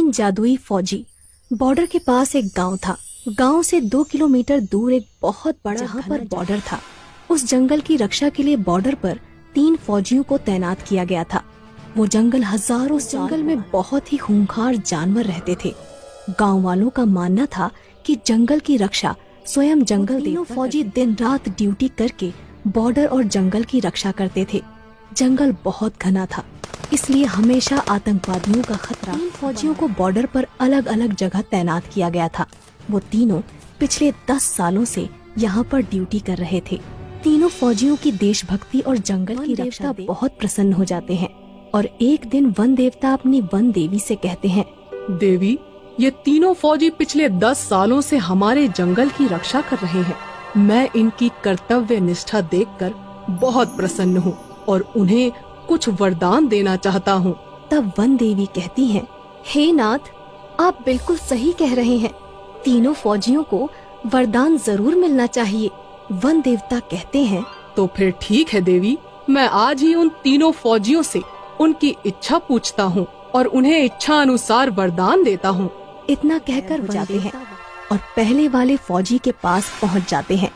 तीन जादुई फौजी। बॉर्डर के पास एक गांव था। गांव से 2 किलोमीटर दूर एक बहुत बड़ा जहां पर बॉर्डर था। उस जंगल की रक्षा के लिए बॉर्डर पर 3 फौजियों को तैनात किया गया था। वो जंगल हजारों जंगल में बहुत ही खूंखार जानवर रहते थे। गांव वालों का मानना था कि जंगल की रक्षा स्वयं जंगल तीनों फौजी दिन रात ड्यूटी करके बॉर्डर और जंगल की रक्षा करते थे। जंगल बहुत घना था, इसलिए हमेशा आतंकवादियों का खतरा। 3 फौजियों को बॉर्डर पर अलग अलग जगह तैनात किया गया था। वो तीनों पिछले 10 सालों से यहाँ पर ड्यूटी कर रहे थे। तीनों फौजियों की देशभक्ति और जंगल की रक्षा बहुत प्रसन्न हो जाते हैं और एक दिन वन देवता अपनी वन देवी से कहते हैं, देवी, ये तीनों फौजी पिछले 10 सालों से हमारे जंगल की रक्षा कर रहे हैं। मैं इनकी कर्तव्य निष्ठा देखकर बहुत प्रसन्न हूँ और उन्हें कुछ वरदान देना चाहता हूँ। तब वन देवी कहती हैं, हे नाथ, आप बिल्कुल सही कह रहे हैं। तीनों फौजियों को वरदान जरूर मिलना चाहिए। वन देवता कहते हैं, तो फिर ठीक है देवी, मैं आज ही उन तीनों फौजियों से उनकी इच्छा पूछता हूँ और उन्हें इच्छा अनुसार वरदान देता हूँ। इतना कहकर वो जाते हैं और पहले वाले फौजी के पास पहुँच जाते हैं।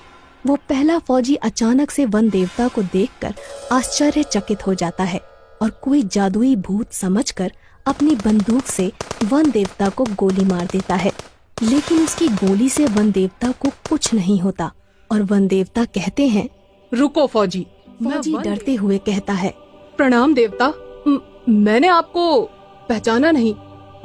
वो पहला फौजी अचानक से वन देवता को देखकर आश्चर्यचकित हो जाता है और कोई जादुई भूत समझकर अपनी बंदूक से वन देवता को गोली मार देता है। लेकिन उसकी गोली से वन देवता को कुछ नहीं होता और वन देवता कहते हैं, रुको फौजी। फौजी डरते हुए कहता है, प्रणाम देवता, मैंने आपको पहचाना नहीं,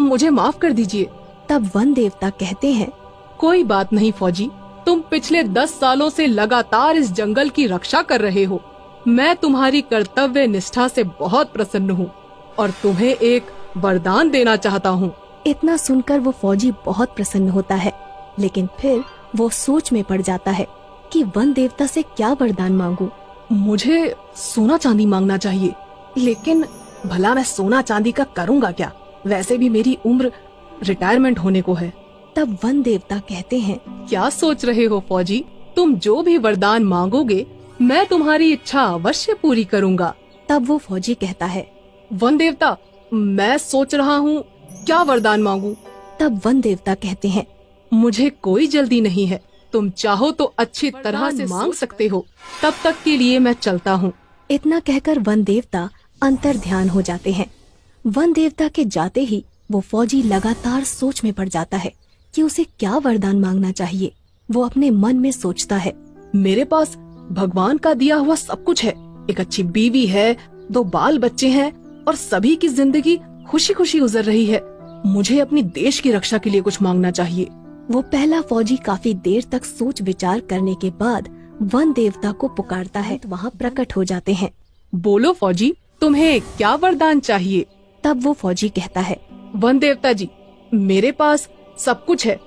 मुझे माफ कर दीजिए। तब वन देवता कहते हैं, कोई बात नहीं फौजी, तुम पिछले 10 सालों से लगातार इस जंगल की रक्षा कर रहे हो। मैं तुम्हारी कर्तव्य निष्ठा से बहुत प्रसन्न हूँ और तुम्हें एक वरदान देना चाहता हूँ। इतना सुनकर वो फौजी बहुत प्रसन्न होता है, लेकिन फिर वो सोच में पड़ जाता है कि वन देवता से क्या वरदान मांगूं। मुझे सोना चांदी मांगना चाहिए, लेकिन भला मैं सोना चांदी का करूँगा क्या? वैसे भी मेरी उम्र रिटायरमेंट होने को है। तब वन देवता कहते हैं, क्या सोच रहे हो फौजी? तुम जो भी वरदान मांगोगे मैं तुम्हारी इच्छा अवश्य पूरी करूँगा। तब वो फौजी कहता है, वन देवता, मैं सोच रहा हूँ क्या वरदान मांगूं? तब वन देवता कहते हैं, मुझे कोई जल्दी नहीं है, तुम चाहो तो अच्छी तरह से मांग सकते हो, तब तक के लिए मैं चलता हूँ। इतना कहकर वन देवता अंतर ध्यान हो जाते हैं। वन देवता के जाते ही वो फौजी लगातार सोच में पड़ जाता है कि उसे क्या वरदान मांगना चाहिए। वो अपने मन में सोचता है, मेरे पास भगवान का दिया हुआ सब कुछ है, एक अच्छी बीवी है, 2 बाल बच्चे हैं और सभी की जिंदगी खुशी खुशी गुजर रही है। मुझे अपनी देश की रक्षा के लिए कुछ मांगना चाहिए। वो पहला फौजी काफी देर तक सोच विचार करने के बाद वन देवता को पुकारता है। तो वहाँ प्रकट हो जाते हैं। बोलो फौजी, तुम्हें क्या वरदान चाहिए? तब वो फौजी कहता है, वन देवता जी, मेरे पास सब कुछ है,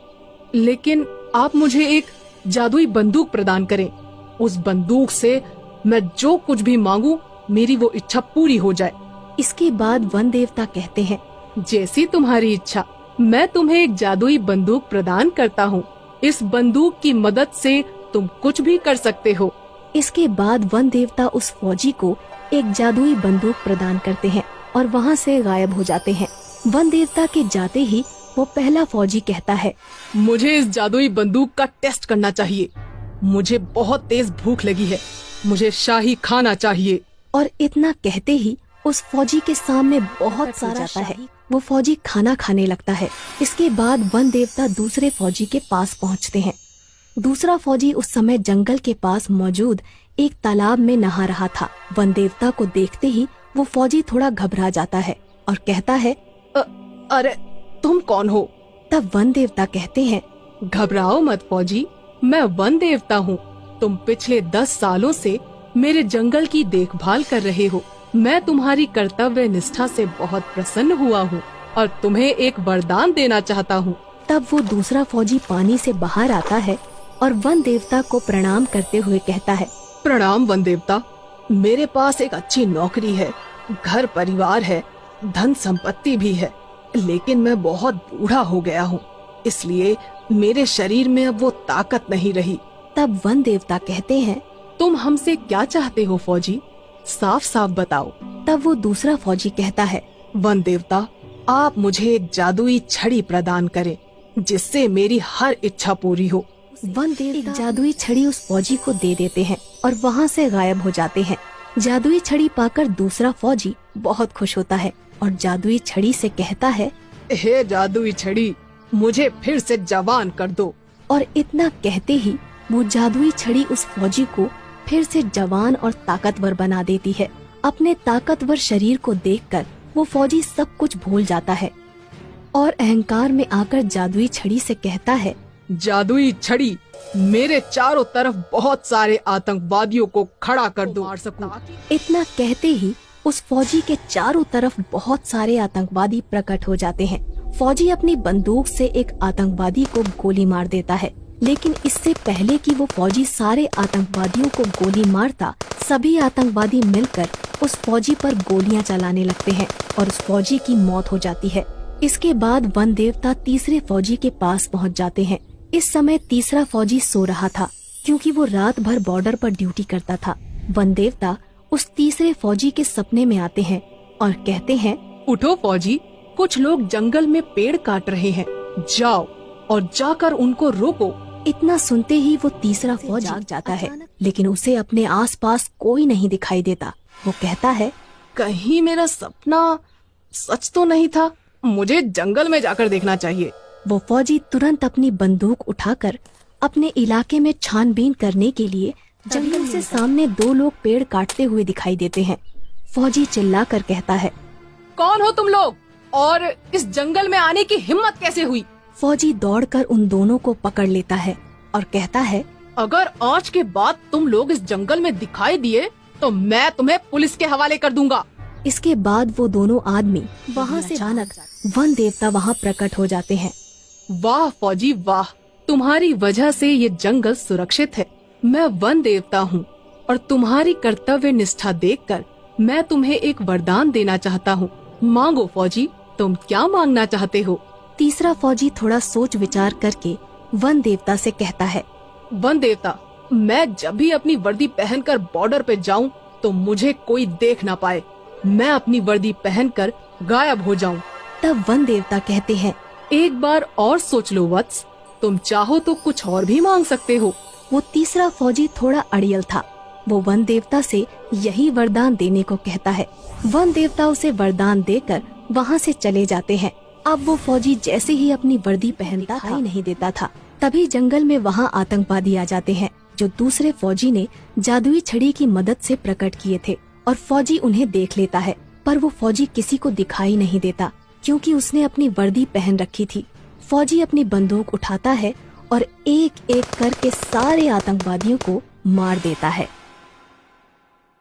लेकिन आप मुझे एक जादुई बंदूक प्रदान करें। उस बंदूक से मैं जो कुछ भी मांगू मेरी वो इच्छा पूरी हो जाए। इसके बाद वन देवता कहते हैं, जैसी तुम्हारी इच्छा, मैं तुम्हें एक जादुई बंदूक प्रदान करता हूँ। इस बंदूक की मदद से तुम कुछ भी कर सकते हो। इसके बाद वन देवता उस फौजी को एक जादुई बंदूक प्रदान करते हैं और वहाँ से गायब हो जाते हैं। वन देवता के जाते ही वो पहला फौजी कहता है, मुझे इस जादुई बंदूक का टेस्ट करना चाहिए। मुझे बहुत तेज भूख लगी है, मुझे शाही खाना चाहिए। और इतना कहते ही उस फौजी के सामने बहुत सारा जाता है। वो फौजी खाना खाने लगता है। इसके बाद वन देवता दूसरे फौजी के पास पहुंचते हैं। दूसरा फौजी उस समय जंगल के पास मौजूद एक तालाब में नहा रहा था। वन देवता को देखते ही वो फौजी थोड़ा घबरा जाता है और कहता है, अरे तुम कौन हो? तब वन देवता कहते हैं, घबराओ मत फौजी, मैं वन देवता हूँ। तुम पिछले 10 सालों से मेरे जंगल की देखभाल कर रहे हो। मैं तुम्हारी कर्तव्य निष्ठा से बहुत प्रसन्न हुआ हूँ और तुम्हें एक वरदान देना चाहता हूँ। तब वो दूसरा फौजी पानी से बाहर आता है और वन देवता को प्रणाम करते हुए कहता है, प्रणाम वन देवता, मेरे पास एक अच्छी नौकरी है, घर परिवार है, धन संपत्ति भी है, लेकिन मैं बहुत बूढ़ा हो गया हूँ, इसलिए मेरे शरीर में अब वो ताकत नहीं रही। तब वन देवता कहते हैं, तुम हमसे क्या चाहते हो फौजी? साफ साफ बताओ। तब वो दूसरा फौजी कहता है, वन देवता, आप मुझे एक जादुई छड़ी प्रदान करें जिससे मेरी हर इच्छा पूरी हो। वन देवता जादुई छड़ी उस फौजी को दे देते हैं और वहाँ से गायब हो जाते हैं। जादुई छड़ी पाकर दूसरा फौजी बहुत खुश होता है और जादुई छड़ी से कहता है, हे जादुई छड़ी, मुझे फिर से जवान कर दो। और इतना कहते ही वो जादुई छड़ी उस फौजी को फिर से जवान और ताकतवर बना देती है। अपने ताकतवर शरीर को देखकर वो फौजी सब कुछ भूल जाता है और अहंकार में आकर जादुई छड़ी से कहता है, जादुई छड़ी, मेरे चारों तरफ बहुत सारे आतंकवादियों को खड़ा कर दो, मार सकूं। इतना कहते ही उस फौजी के चारों तरफ बहुत सारे आतंकवादी प्रकट हो जाते हैं। फौजी अपनी बंदूक से एक आतंकवादी को गोली मार देता है, लेकिन इससे पहले कि वो फौजी सारे आतंकवादियों को गोली मारता, सभी आतंकवादी मिलकर उस फौजी पर गोलियां चलाने लगते हैं और उस फौजी की मौत हो जाती है। इसके बाद वन देवता तीसरे फौजी के पास पहुंच जाते हैं। इस समय तीसरा फौजी सो रहा था क्योंकि वो रात भर बॉर्डर पर ड्यूटी करता था। वन देवता उस तीसरे फौजी के सपने में आते हैं और कहते हैं, उठो फौजी, कुछ लोग जंगल में पेड़ काट रहे हैं, जाओ और जाकर उनको रोको। इतना सुनते ही वो तीसरा फौजी जाग जाता है, लेकिन उसे अपने आसपास कोई नहीं दिखाई देता। वो कहता है, कहीं मेरा सपना सच तो नहीं था, मुझे जंगल में जाकर देखना चाहिए। वो फौजी तुरंत अपनी बंदूक उठाकर अपने इलाके में छानबीन करने के लिए जंगल से सामने दो लोग पेड़ काटते हुए दिखाई देते हैं। फौजी चिल्लाकर कहता है, कौन हो तुम लोग और इस जंगल में आने की हिम्मत कैसे हुई? फौजी दौड़कर उन दोनों को पकड़ लेता है और कहता है, अगर आज के बाद तुम लोग इस जंगल में दिखाई दिए तो मैं तुम्हें पुलिस के हवाले कर दूंगा। इसके बाद वो दोनों आदमी वहाँ से अचानक वन देवता वहाँ प्रकट हो जाते हैं। वाह फौजी वाह, तुम्हारी वजह से ये जंगल सुरक्षित है। मैं वन देवता हूँ और तुम्हारी कर्तव्य निष्ठा देखकर मैं तुम्हें एक वरदान देना चाहता हूँ। मांगो फौजी, तुम क्या मांगना चाहते हो? तीसरा फौजी थोड़ा सोच विचार करके वन देवता से कहता है, वन देवता, मैं जब भी अपनी वर्दी पहनकर बॉर्डर पे जाऊं तो मुझे कोई देख ना पाए, मैं अपनी वर्दी पहनकर गायब हो जाऊं। तब वन देवता कहते हैं, एक बार और सोच लो वत्स, तुम चाहो तो कुछ और भी मांग सकते हो। वो तीसरा फौजी थोड़ा अड़ियल था। वो वन देवता से यही वरदान देने को कहता है। वन देवता उसे वरदान देकर वहाँ से चले जाते हैं। अब वो फौजी जैसे ही अपनी वर्दी पहनता था, नहीं देता था, तभी जंगल में वहाँ आतंकवादी आ जाते हैं जो दूसरे फौजी ने जादुई छड़ी की मदद से प्रकट किए थे और फौजी उन्हें देख लेता है, पर वो फौजी किसी को दिखाई नहीं देता क्योंकि उसने अपनी वर्दी पहन रखी थी। फौजी अपनी बंदूक उठाता है और एक एक करके सारे आतंकवादियों को मार देता है।